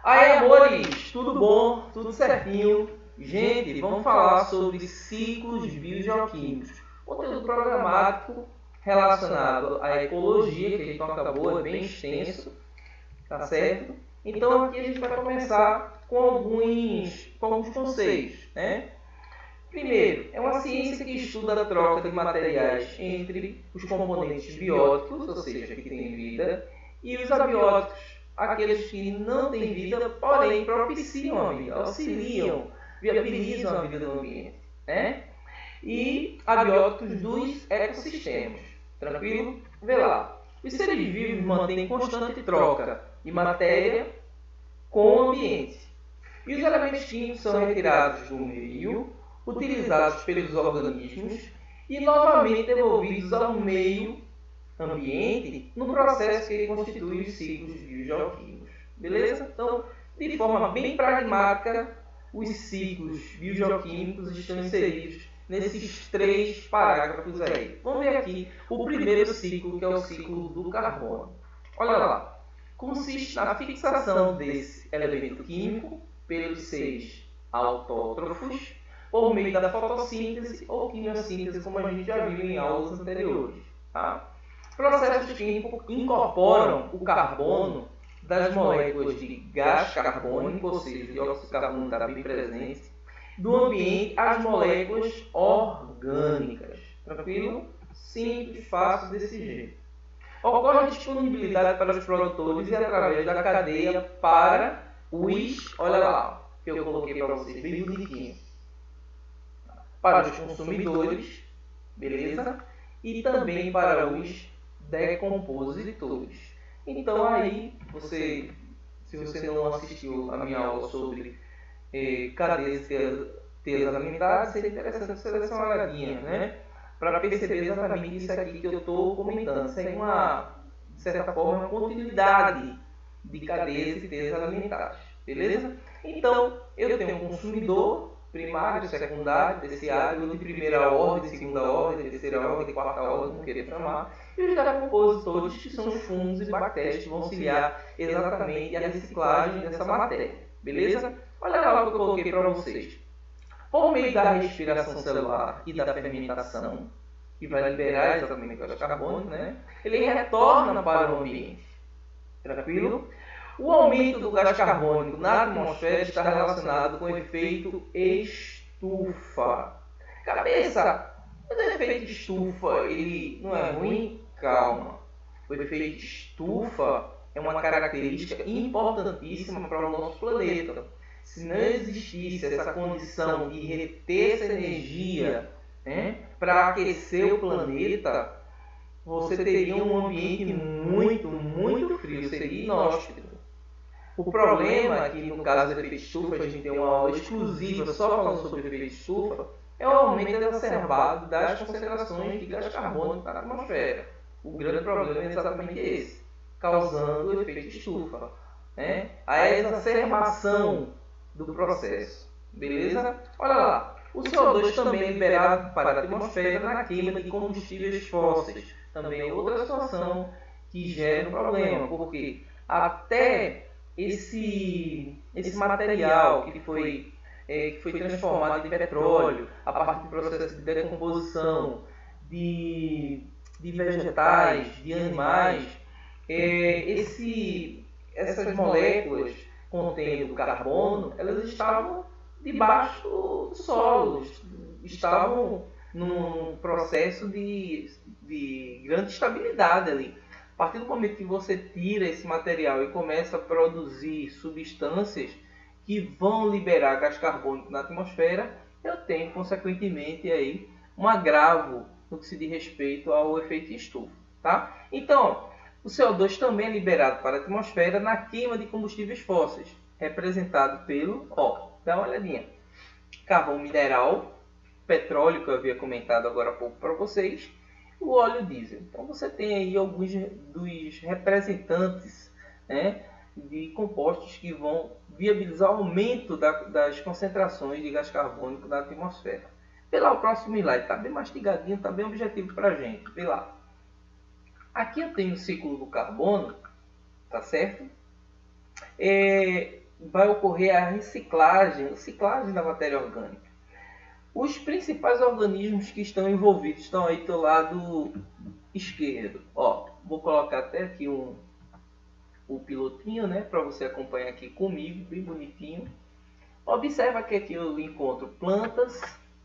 Aí, amores, tudo bom? Tudo certinho? Gente, vamos falar sobre ciclos biogeoquímicos. Conteúdo programático relacionado à ecologia, que a gente não acabou, é bem extenso, tá certo? Então aqui a gente vai começar com alguns conceitos, né? Primeiro, é uma ciência que estuda a troca de materiais entre os componentes bióticos, ou seja, que têm vida, e os abióticos, aqueles que não têm vida, porém propiciam a vida, auxiliam, viabilizam a vida no ambiente, né? E abióticos dos ecossistemas. Tranquilo? Vê lá. Os seres vivos mantêm constante troca de matéria com o ambiente. E os elementos químicos são retirados do meio, utilizados pelos organismos e novamente devolvidos ao meio ambiente no processo que constitui os ciclos biogeoquímicos. Beleza? Então, de forma bem pragmática, os ciclos biogeoquímicos estão inseridos nesses 3 parágrafos aí. Vamos ver aqui o primeiro ciclo, que é o ciclo do carbono. Olha lá. Consiste na fixação desse elemento químico pelos seres autótrofos por meio da fotossíntese ou quimiossíntese, como a gente já viu em aulas anteriores. Tá? Processos que incorporam o carbono das moléculas de gás carbônico, ou seja, o dióxido de carbono está bem presente, do ambiente às moléculas orgânicas. Tranquilo? Simples, fácil desse jeito. Ocorre a disponibilidade para os produtores e através da cadeia para os, olha lá, que eu coloquei para vocês, bem bonitinho, para os consumidores, beleza? E também para os decompositores. Então aí, se você não assistiu a minha aula sobre cadeias teias alimentares, seria interessante você dar uma olhadinha, né? Para perceber exatamente isso aqui que eu estou comentando. Isso é de certa forma, uma continuidade de cadeias e teias alimentares. Beleza? Então, eu tenho um consumidor primário, secundário, terciário, de primeira ordem, de segunda ordem, terceira ordem, de quarta ordem, como queira chamar, e os decompositores, que são os fungos e bactérias que vão auxiliar exatamente a reciclagem dessa matéria. Beleza? Olha lá o que eu coloquei para vocês. Por meio da respiração celular e da fermentação, que vai liberar exatamente o gás carbônico, né? Ele retorna para o ambiente. Tranquilo? O aumento do gás carbônico na atmosfera está relacionado com o efeito estufa. Cabeça, mas o efeito estufa ele não é ruim? Calma. O efeito estufa é uma característica importantíssima para o nosso planeta. Se não existisse essa condição de reter essa energia, né, para aquecer o planeta, você teria um ambiente muito frio, seria inóspito. O problema é que no caso do efeito estufa, a gente tem uma aula exclusiva só falando sobre o efeito estufa, é o aumento exacerbado das concentrações de gás carbônico na atmosfera. O grande problema é exatamente esse, causando o efeito estufa, né? A exacerbação do processo. Beleza? Olha lá. O CO2 também é liberado para a atmosfera na queima de combustíveis fósseis. Também é outra situação que gera um problema, porque até esse material que foi transformado em petróleo a partir do processo de decomposição de vegetais, de animais, essas moléculas contendo carbono, elas estavam debaixo do solo, estavam num processo de grande estabilidade ali. A partir do momento que você tira esse material e começa a produzir substâncias que vão liberar gás carbônico na atmosfera, eu tenho, consequentemente, aí, um agravo no que se diz respeito ao efeito estufa. Tá? Então, o CO2 também é liberado para a atmosfera na queima de combustíveis fósseis, representado pelo, dá uma olhadinha, carvão mineral, petróleo, que eu havia comentado agora há pouco para vocês, o óleo diesel. Então você tem aí alguns dos representantes, né, de compostos que vão viabilizar o aumento das concentrações de gás carbônico na atmosfera. Vê lá o próximo slide, está bem mastigadinho, está bem objetivo para a gente. Vê lá. Aqui eu tenho o ciclo do carbono, tá certo? vai ocorrer a reciclagem da matéria orgânica. Os principais organismos que estão envolvidos estão aí do lado esquerdo. Ó, vou colocar até aqui o pilotinho, né, para você acompanhar aqui comigo, bem bonitinho. Observa que aqui eu encontro plantas,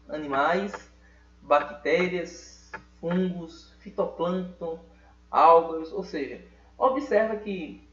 animais, bactérias, fungos, fitoplâncton, algas, ou seja, observa que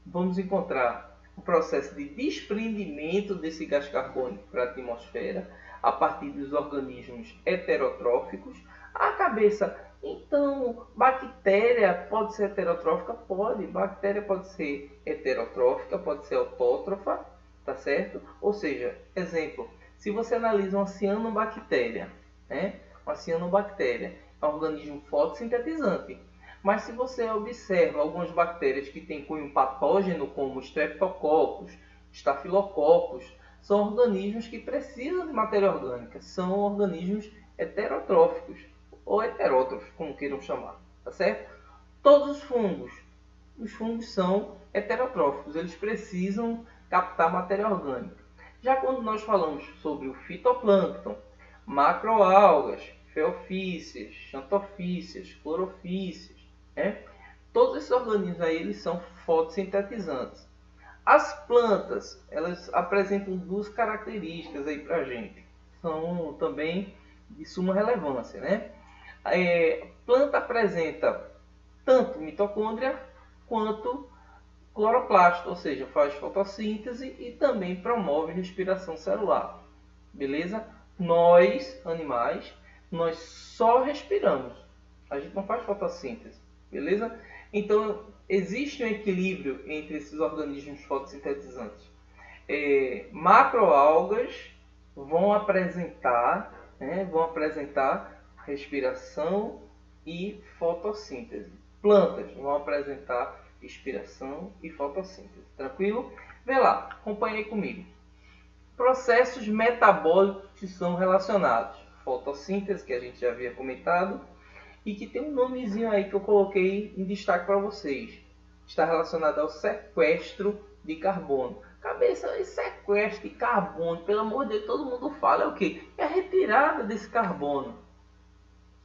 vamos encontrar o processo de desprendimento desse gás carbônico para a atmosfera a partir dos organismos heterotróficos. A cabeça, então, bactéria pode ser heterotrófica? Pode. Bactéria pode ser heterotrófica, pode ser autótrofa, tá certo? Ou seja, exemplo, se você analisa uma cianobactéria, né? Uma cianobactéria é um organismo fotossintetizante. Mas se você observa algumas bactérias que têm cunho patógeno, como Streptococcus, Staphylococcus, são organismos que precisam de matéria orgânica, são organismos heterotróficos ou heterótrofos, como queiram chamar, tá certo? Todos os fungos são heterotróficos, eles precisam captar matéria orgânica. Já quando nós falamos sobre o fitoplâncton, macroalgas, feofícias, xantofícias, clorofícias, todos esses organismos aí eles são fotossintetizantes. As plantas, elas apresentam duas características aí para a gente. São também de suma relevância, né? A planta apresenta tanto mitocôndria quanto cloroplasto, ou seja, faz fotossíntese e também promove respiração celular. Beleza? Nós, animais, nós só respiramos. A gente não faz fotossíntese. Beleza? Então, existe um equilíbrio entre esses organismos fotossintetizantes. Macroalgas vão apresentar respiração e fotossíntese. Plantas vão apresentar respiração e fotossíntese. Tranquilo? Vê lá, acompanhe comigo. Processos metabólicos que são relacionados. Fotossíntese, que a gente já havia comentado, e que tem um nomezinho aí que eu coloquei em destaque para vocês. Está relacionado ao sequestro de carbono. Cabeça, esse sequestro de carbono, pelo amor de Deus, todo mundo fala, é o quê? É a retirada desse carbono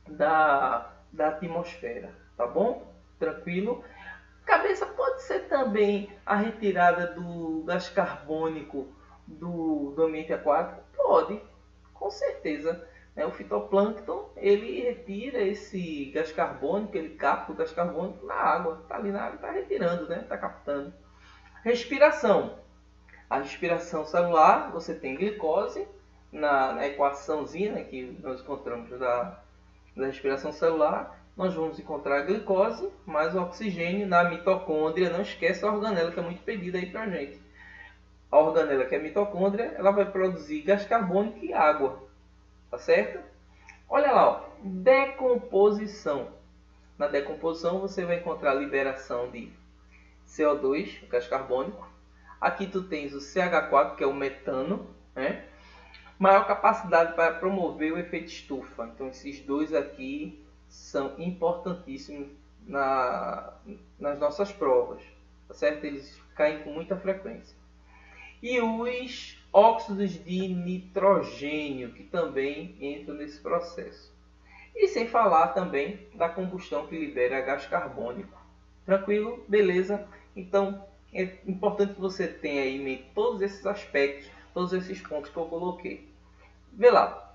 da atmosfera, tá bom? Tranquilo? Cabeça, pode ser também a retirada do gás carbônico do ambiente aquático? Pode, com certeza. O fitoplâncton, ele retira esse gás carbônico, ele capta o gás carbônico na água. Está ali na água, está retirando, né? Está captando. Respiração. A respiração celular, você tem glicose na equaçãozinha, né, que nós encontramos da respiração celular. Nós vamos encontrar a glicose mais o oxigênio na mitocôndria. Não esquece a organela, que é muito pedida aí para a gente. A organela, que é a mitocôndria, ela vai produzir gás carbônico e água. Tá certo? Olha lá, ó. Decomposição. Na decomposição você vai encontrar a liberação de CO2, o gás carbônico. Aqui tu tens o CH4, que é o metano, né? Maior capacidade para promover o efeito estufa. Então esses dois aqui são importantíssimos nas nossas provas. Tá certo? Eles caem com muita frequência. E os óxidos de nitrogênio, que também entram nesse processo. E sem falar também da combustão, que libera gás carbônico. Tranquilo? Beleza? Então, é importante que você tenha aí em mente todos esses aspectos, todos esses pontos que eu coloquei. Vê lá.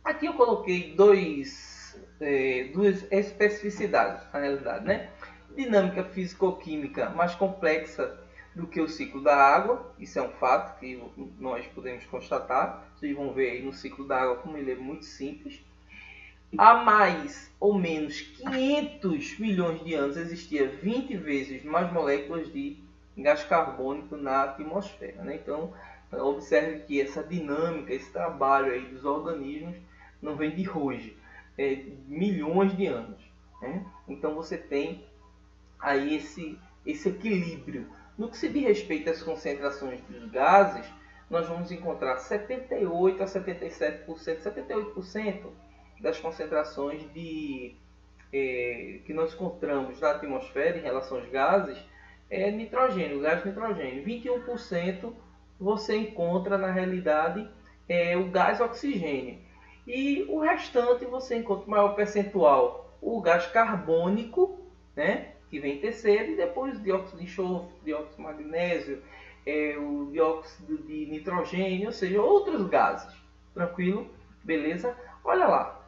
Aqui eu coloquei duas especificidades, na realidade, né? Dinâmica físico-química mais complexa do que o ciclo da água. Isso é um fato que nós podemos constatar. Vocês vão ver aí no ciclo da água como ele é muito simples. Há mais ou menos 500 milhões de anos existia 20 vezes mais moléculas de gás carbônico na atmosfera, né? Então, observe que essa dinâmica, esse trabalho aí dos organismos não vem de hoje, é milhões de anos, né? Então você tem aí esse equilíbrio. No que se diz respeito às concentrações dos gases, nós vamos encontrar 78 a 77%, 78% das concentrações que nós encontramos na atmosfera em relação aos gases é nitrogênio, gás nitrogênio. 21% você encontra na realidade o gás oxigênio. E o restante você encontra o maior percentual, o gás carbônico, né, que vem em terceiro, e depois o dióxido de enxofre, dióxido de magnésio, o dióxido de nitrogênio, ou seja, outros gases. Tranquilo? Beleza? Olha lá.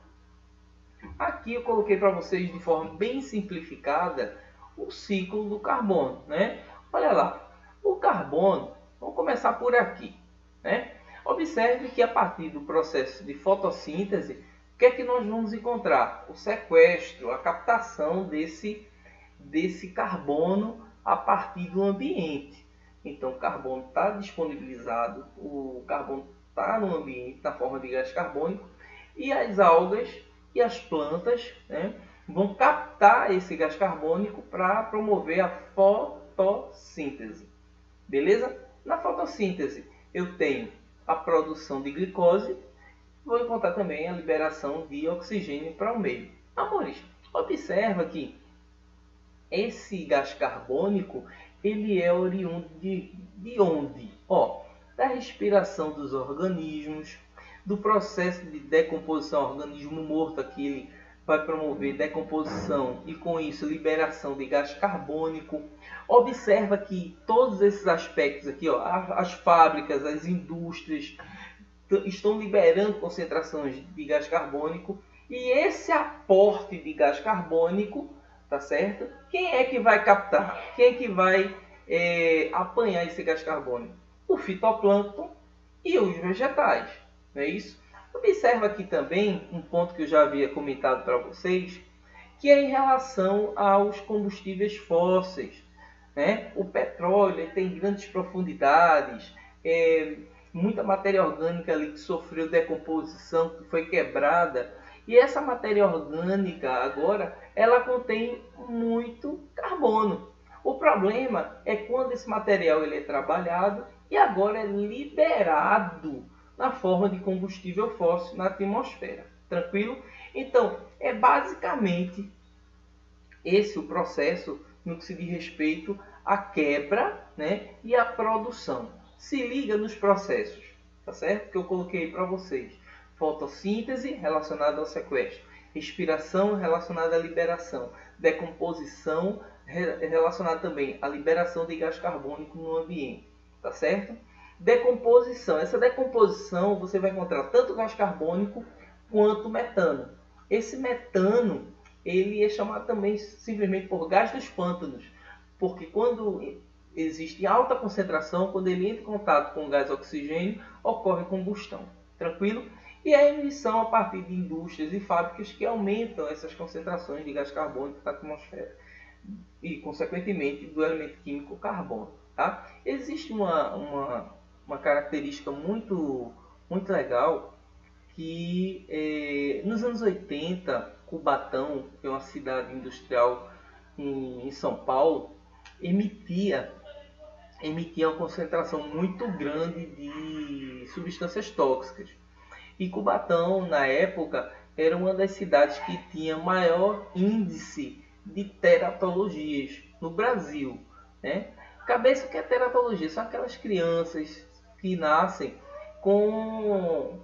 Aqui eu coloquei para vocês de forma bem simplificada o ciclo do carbono, né? Olha lá. O carbono, vamos começar por aqui, né? Observe que a partir do processo de fotossíntese, o que é que nós vamos encontrar? O sequestro, a captação desse carbono a partir do ambiente. Então, o carbono está disponibilizado, o carbono está no ambiente na forma de gás carbônico, e as algas e as plantas, né, vão captar esse gás carbônico para promover a fotossíntese. Beleza? Na fotossíntese eu tenho a produção de glicose, vou encontrar também a liberação de oxigênio para o meio. Amores, observa que esse gás carbônico ele é oriundo de onde? Da respiração dos organismos, do processo de decomposição. O organismo morto aqui ele vai promover decomposição e com isso liberação de gás carbônico. Observa que todos esses aspectos aqui, as fábricas, as indústrias estão liberando concentrações de gás carbônico, e esse aporte de gás carbônico, tá certo? Quem é que vai captar? Quem é que vai apanhar esse gás carbônico? O fitoplâncton e os vegetais, não é isso? Observa aqui também um ponto que eu já havia comentado para vocês, que é em relação aos combustíveis fósseis, né? O petróleo tem grandes profundidades, muita matéria orgânica ali que sofreu decomposição, que foi quebrada, e essa matéria orgânica agora ela contém muito carbono. O problema é quando esse material ele é trabalhado e agora é liberado na forma de combustível fóssil na atmosfera. Tranquilo? Então, é basicamente esse o processo no que se diz respeito à quebra, né, e à produção. Se liga nos processos, tá certo? Que eu coloquei para vocês. Fotossíntese relacionada ao sequestro, respiração relacionada à liberação, decomposição relacionada também à liberação de gás carbônico no ambiente, tá certo? Decomposição. Essa decomposição você vai encontrar tanto gás carbônico quanto metano. Esse metano ele é chamado também simplesmente por gás dos pântanos, porque quando existe alta concentração, quando ele entra em contato com o gás oxigênio, ocorre combustão. Tranquilo? E a emissão a partir de indústrias e fábricas que aumentam essas concentrações de gás carbônico na atmosfera e, consequentemente, do elemento químico carbono. Tá? Existe uma característica muito legal que nos anos 80, Cubatão, que é uma cidade industrial em São Paulo, emitia uma concentração muito grande de substâncias tóxicas. E Cubatão, na época, era uma das cidades que tinha maior índice de teratologias no Brasil. Né? Cabeça que é teratologia? São aquelas crianças que nascem com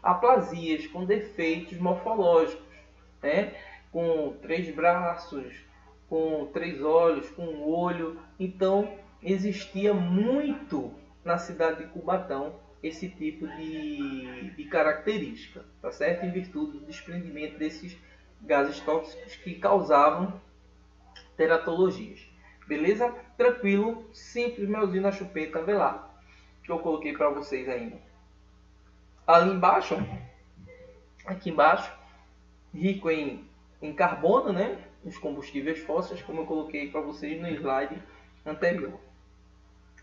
aplasias, com defeitos morfológicos, né? Com 3 braços, com 3 olhos, com um olho. Então, existia muito na cidade de Cubatão esse tipo de característica, tá certo? Em virtude do desprendimento desses gases tóxicos que causavam teratologias. Beleza? Tranquilo, simples, melzinho na chupeta, vê lá, que eu coloquei para vocês ainda. Ali embaixo, aqui embaixo, rico em carbono, né? Os combustíveis fósseis, como eu coloquei para vocês no slide anterior.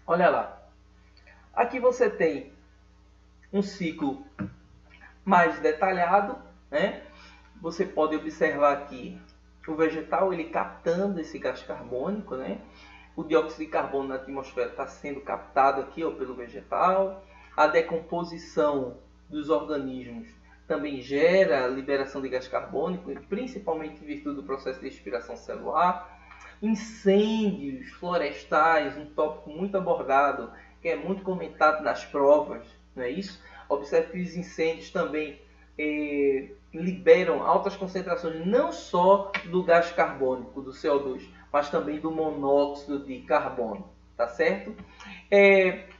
Olha lá. Aqui você tem um ciclo mais detalhado, né? Você pode observar aqui o vegetal ele captando esse gás carbônico, né? O dióxido de carbono na atmosfera está sendo captado aqui pelo vegetal. A decomposição dos organismos também gera liberação de gás carbônico, principalmente em virtude do processo de respiração celular. Incêndios florestais, um tópico muito abordado, que é muito comentado nas provas, não é isso? Observe que os incêndios também liberam altas concentrações não só do gás carbônico, do CO2, mas também do monóxido de carbono, tá certo?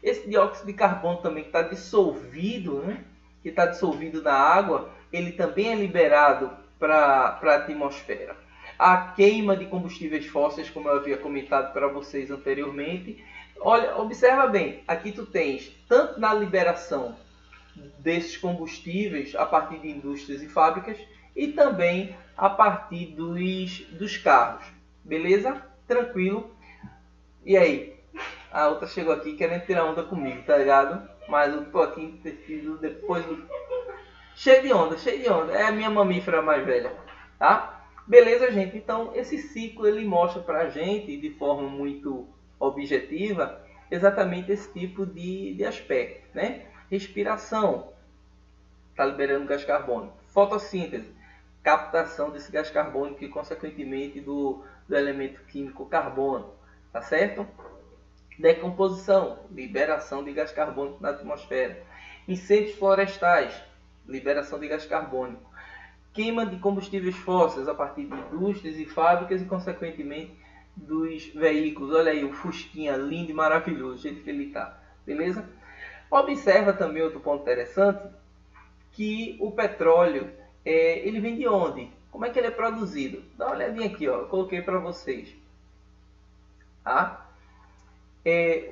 Esse dióxido de carbono também que está dissolvido, né? Que está dissolvido na água, ele também é liberado para a atmosfera. A queima de combustíveis fósseis, como eu havia comentado para vocês anteriormente. Olha, observa bem, aqui tu tens tanto na liberação desses combustíveis a partir de indústrias e fábricas e também a partir dos carros. Beleza? Tranquilo? E aí? A outra chegou aqui querendo tirar onda comigo, tá ligado? Mas eu tô aqui entretido depois do... Cheio de onda, cheio de onda. É a minha mamífera mais velha, tá? Beleza, gente? Então, esse ciclo ele mostra pra gente, de forma muito objetiva, exatamente esse tipo de aspecto, né? Respiração, está liberando gás carbônico. Fotossíntese, captação desse gás carbônico e, consequentemente, do elemento químico carbono, tá certo? Decomposição, liberação de gás carbônico na atmosfera. Incêndios florestais, liberação de gás carbônico. Queima de combustíveis fósseis a partir de indústrias e fábricas e, consequentemente, dos veículos. Olha aí o Fusquinha lindo e maravilhoso, do jeito que ele está. Beleza? Observa também outro ponto interessante, que o petróleo, ele vem de onde? Como é que ele é produzido? Dá uma olhadinha aqui, ó, eu coloquei para vocês. Tá?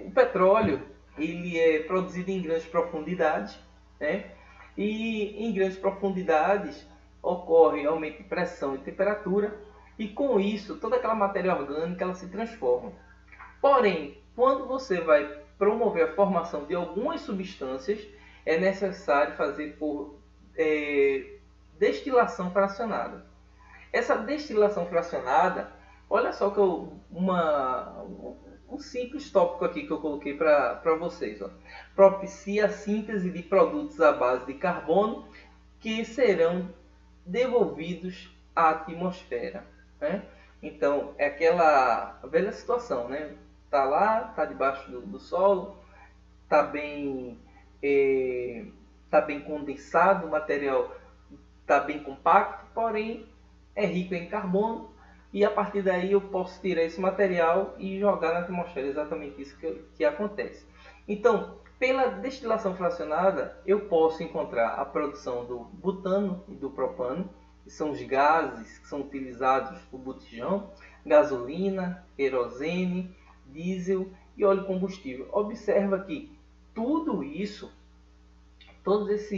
O petróleo ele é produzido em grandes profundidades, né? E em grandes profundidades ocorre aumento de pressão e temperatura, e com isso toda aquela matéria orgânica ela se transforma. Porém, quando você vai promover a formação de algumas substâncias, é necessário fazer por destilação fracionada. Essa destilação fracionada, olha só que um simples tópico aqui que eu coloquei para vocês. Ó. Propicia a síntese de produtos à base de carbono que serão devolvidos à atmosfera. Né? Então, é aquela velha situação, né? Tá lá, tá debaixo do solo, tá bem condensado, o material tá bem compacto, porém é rico em carbono, e a partir daí eu posso tirar esse material e jogar na atmosfera. Exatamente isso que acontece. Então, pela destilação fracionada, eu posso encontrar a produção do butano e do propano, que são os gases que são utilizados no botijão, gasolina, querosene, diesel e óleo combustível. Observa que tudo isso, todas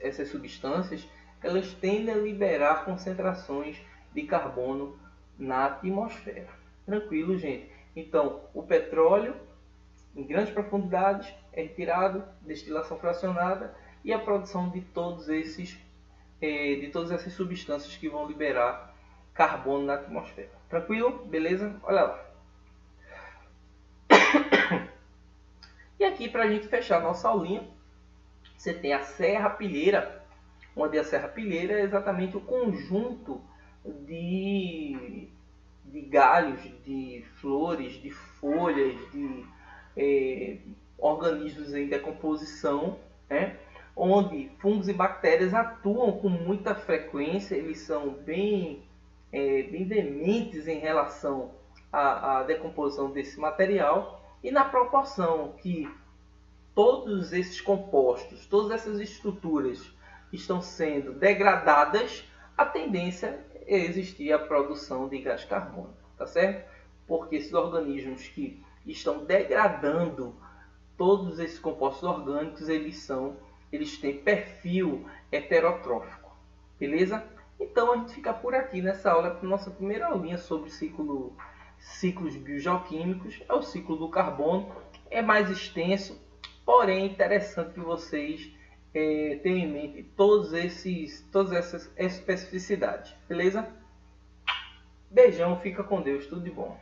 essas substâncias, elas tendem a liberar concentrações de carbono na atmosfera. Tranquilo, gente? Então, o petróleo, em grandes profundidades, é retirado, destilação fracionada e a produção de todas essas substâncias que vão liberar carbono na atmosfera. Tranquilo? Beleza? Olha lá. E aqui, para a gente fechar a nossa aulinha, você tem a serrapilheira, onde a serrapilheira é exatamente o conjunto de galhos, de flores, de folhas, de organismos em decomposição, né? Onde fungos e bactérias atuam com muita frequência, eles são bem dementes em relação à decomposição desse material, e na proporção que todos esses compostos, todas essas estruturas estão sendo degradadas, a tendência é existir a produção de gás carbônico, tá certo? Porque esses organismos que estão degradando todos esses compostos orgânicos, eles têm perfil heterotrófico, beleza? Então a gente fica por aqui nessa aula, nossa primeira aulinha sobre ciclos biogeoquímicos, é o ciclo do carbono, é mais extenso, porém é interessante que vocês tenham em mente todas essas especificidades, beleza? Beijão, fica com Deus, tudo de bom.